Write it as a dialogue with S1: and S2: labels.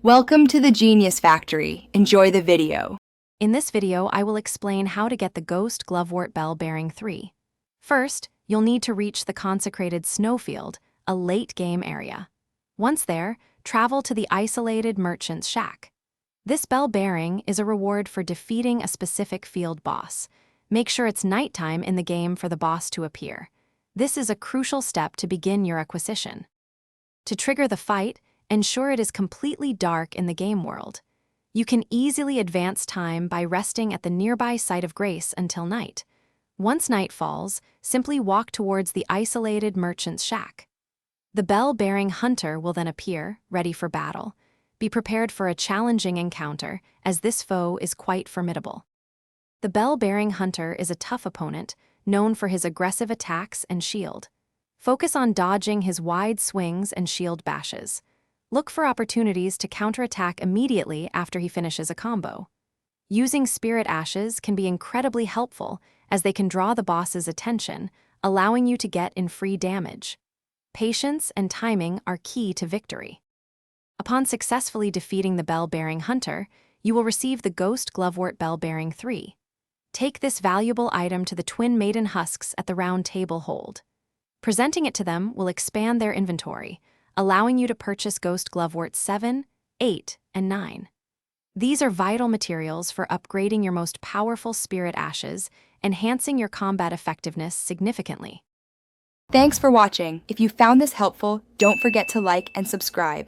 S1: Welcome to the Genius Factory. Enjoy the video.
S2: In this video, I will explain how to get the Ghost Glovewort Bell Bearing 3. First, you'll need to reach the consecrated snowfield, a late-game area. Once there, travel to the isolated merchant's shack. This bell bearing is a reward for defeating a specific field boss. Make sure it's nighttime in the game for the boss to appear. This is a crucial step to begin your acquisition. To trigger the fight, ensure it is completely dark in the game world. You can easily advance time by resting at the nearby site of grace until night. Once night falls, simply walk towards the isolated merchant's shack. The bell-bearing hunter will then appear, ready for battle. Be prepared for a challenging encounter, as this foe is quite formidable. The bell-bearing hunter is a tough opponent, known for his aggressive attacks and shield. Focus on dodging his wide swings and shield bashes. Look for opportunities to counterattack immediately after he finishes a combo. Using spirit ashes can be incredibly helpful as they can draw the boss's attention, allowing you to get in free damage. Patience and timing are key to victory. Upon successfully defeating the bell-bearing hunter, you will receive the Ghost Glovewort Bell Bearing 3. Take this valuable item to the twin maiden husks at the round table hold. Presenting it to them will expand their inventory, allowing you to purchase Ghost Glovewort 7, 8, and 9. These are vital materials for upgrading your most powerful spirit ashes, enhancing your combat effectiveness significantly.
S1: Thanks for watching. If you found this helpful, don't forget to like and subscribe.